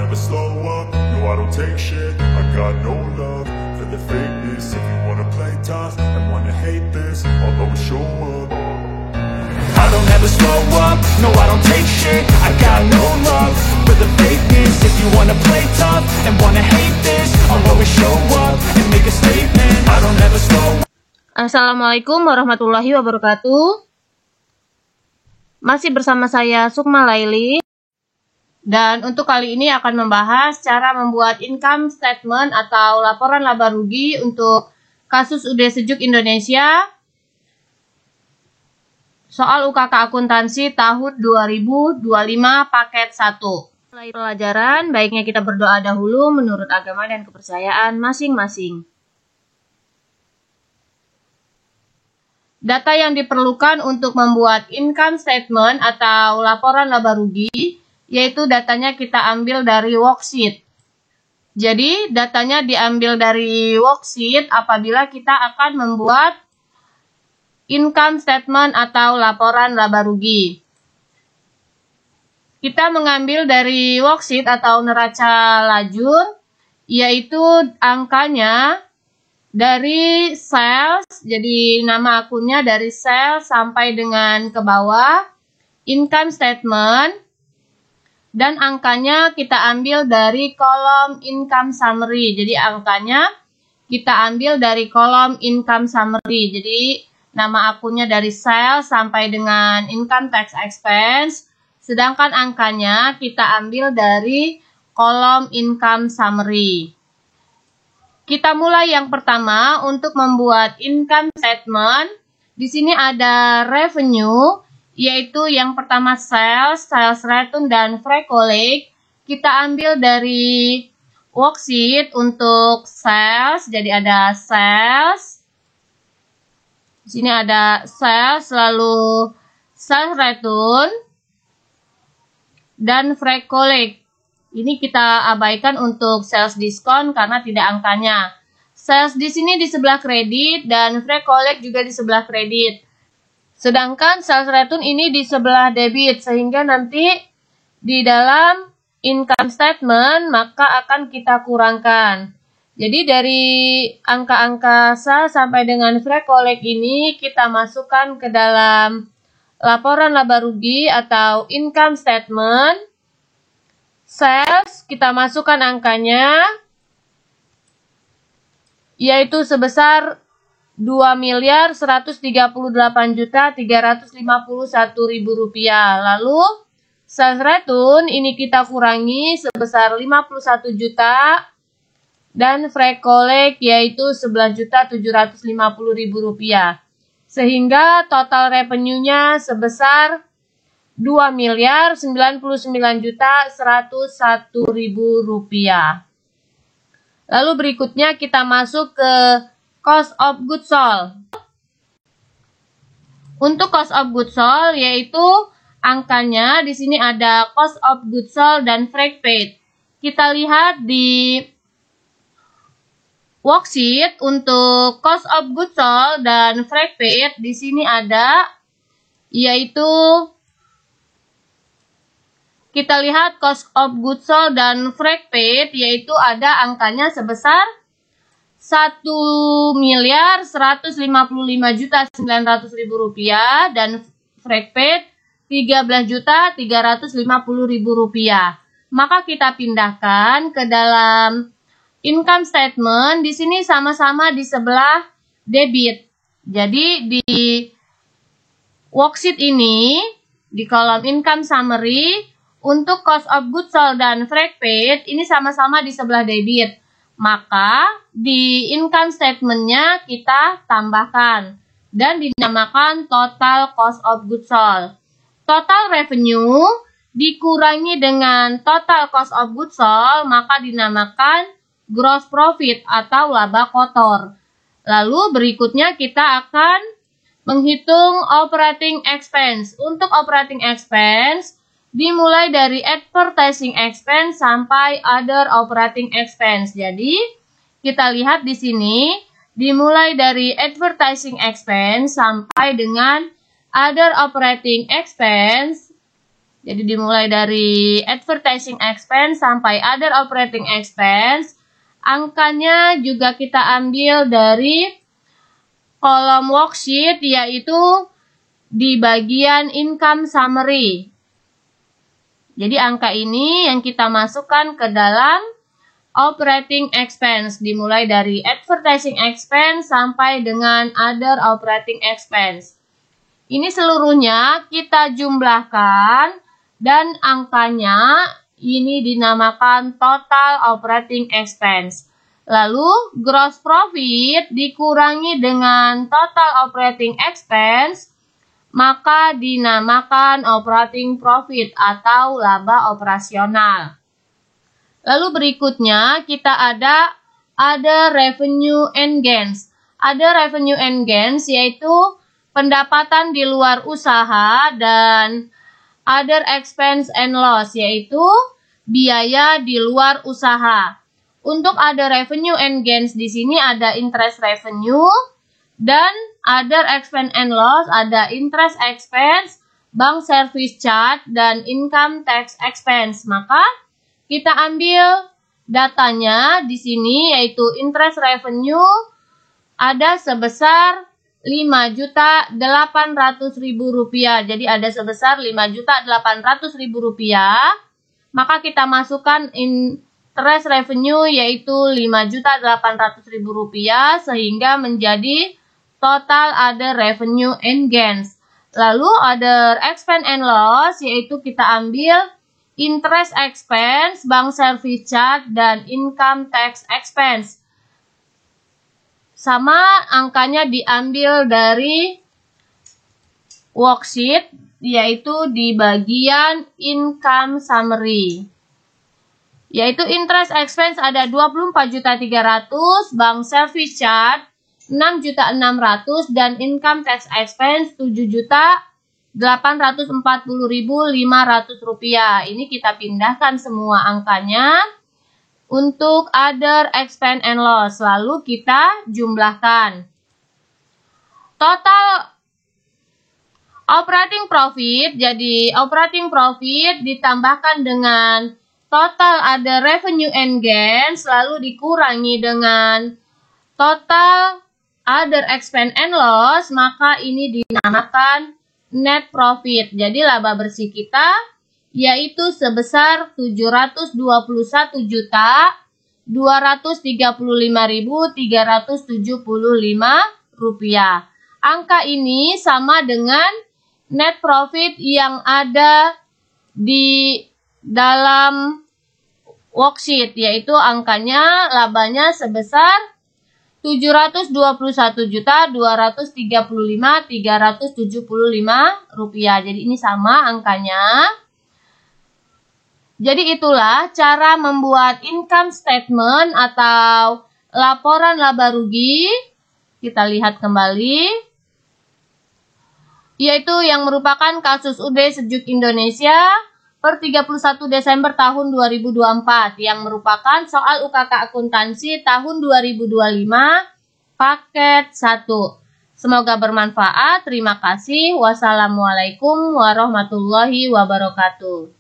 never slow up, no I don't take shit. I got no love for the fakeness. If you wanna play tough and wanna hate this, I'll always show up. I don't ever slow up, no I don't take shit. I got no love for the fakeness. If you wanna play tough and wanna hate this, I'll always show up and make a statement. I don't ever slow up. Assalamualaikum warahmatullahi wabarakatuh. Masih bersama saya Sukma Laili. Dan untuk kali ini akan membahas cara membuat income statement atau laporan laba rugi untuk kasus UD Sejuk Indonesia soal UKK akuntansi tahun 2025 paket 1. Mulai pelajaran, baiknya kita berdoa dahulu menurut agama dan kepercayaan masing-masing. Data yang diperlukan untuk membuat income statement atau laporan laba rugi, yaitu datanya kita ambil dari worksheet. Jadi datanya diambil dari worksheet apabila kita akan membuat income statement atau laporan laba rugi. Kita mengambil dari worksheet atau neraca lajur, yaitu angkanya dari sales, jadi nama akunnya dari sales sampai dengan ke bawah, income statement, dan angkanya kita ambil dari kolom income summary. Jadi angkanya kita ambil dari kolom income summary. Jadi nama akunnya dari sales sampai dengan income tax expense, sedangkan angkanya kita ambil dari kolom income summary. Kita mulai yang pertama untuk membuat income statement. Di sini ada revenue, yaitu yang pertama sales return, dan free collect. Kita ambil dari worksheet untuk sales, jadi ada sales. Di sini ada sales, lalu sales return, dan free collect. Ini kita abaikan untuk sales diskon karena tidak angkanya. Sales di sini di sebelah kredit dan free collect juga di sebelah kredit. Sedangkan sales return ini di sebelah debit, sehingga nanti di dalam income statement maka akan kita kurangkan. Jadi dari angka-angka sales sampai dengan free collect ini kita masukkan ke dalam laporan laba rugi atau income statement. Sales kita masukkan angkanya, yaitu sebesar 2.138.351.000 rupiah. Lalu sales return ini kita kurangi sebesar 51 juta dan free collect yaitu 11.750.000 rupiah. Sehingga total revenue-nya sebesar 2.099.101.000 rupiah. Lalu berikutnya kita masuk ke cost of goods sold. Untuk cost of goods sold yaitu angkanya di sini ada cost of goods sold dan freight paid. Kita lihat di worksheet untuk cost of goods sold dan freight paid di sini ada, yaitu kita lihat cost of goods sold dan freight paid yaitu ada angkanya sebesar 1.155.900.000 rupiah dan freight paid 13.350.000 rupiah. Maka kita pindahkan ke dalam income statement. Di sini sama-sama di sebelah debit. Jadi di worksheet ini di kolom income summary untuk cost of goods sold dan freight paid ini sama-sama di sebelah debit. Maka di income statement-nya kita tambahkan dan dinamakan total cost of goods sold. Total revenue dikurangi dengan total cost of goods sold maka dinamakan gross profit atau laba kotor. Lalu berikutnya kita akan menghitung operating expense. Untuk operating expense dimulai dari advertising expense sampai other operating expense. Jadi, kita lihat di sini dimulai dari advertising expense sampai dengan other operating expense. Jadi dimulai dari advertising expense sampai other operating expense. Angkanya juga kita ambil dari kolom worksheet, yaitu di bagian income summary. Jadi angka ini yang kita masukkan ke dalam operating expense, dimulai dari advertising expense sampai dengan other operating expense. Ini seluruhnya kita jumlahkan dan angkanya ini dinamakan total operating expense. Lalu gross profit dikurangi dengan total operating expense, maka dinamakan operating profit atau laba operasional. Lalu berikutnya kita ada other revenue and gains. Other revenue and gains yaitu pendapatan di luar usaha, dan other expense and loss yaitu biaya di luar usaha. Untuk other revenue and gains di sini ada interest revenue, dan other expense and loss ada interest expense, bank service charge, dan income tax expense. Maka kita ambil datanya di sini, yaitu interest revenue ada sebesar Rp5.800.000. Jadi ada sebesar Rp5.800.000. Maka kita masukkan interest revenue yaitu Rp5.800.000 sehingga menjadi total other revenue and gains. Lalu other expense and loss yaitu kita ambil interest expense, bank service charge, dan income tax expense. Sama angkanya diambil dari worksheet, yaitu di bagian income summary. Yaitu interest expense ada 24.300.000, bank service charge 6.600.000, dan income tax expense 7.840.500 rupiah. Ini kita pindahkan semua angkanya untuk other expense and loss. Lalu kita jumlahkan. Total operating profit, jadi operating profit ditambahkan dengan total other revenue and gains, lalu dikurangi dengan total other expense and loss, maka ini dinamakan net profit. Jadi laba bersih kita yaitu sebesar Rp721.235.375. Angka ini sama dengan net profit yang ada di dalam worksheet, yaitu angkanya labanya sebesar Rp721.235.375. Jadi ini sama angkanya. Jadi itulah cara membuat income statement atau laporan laba rugi. Kita lihat kembali. Yaitu yang merupakan kasus UD Sejuk Indonesia per 31 Desember tahun 2024. Yang merupakan soal UKK akuntansi tahun 2025 paket 1. Semoga bermanfaat. Terima kasih. Wassalamualaikum warahmatullahi wabarakatuh.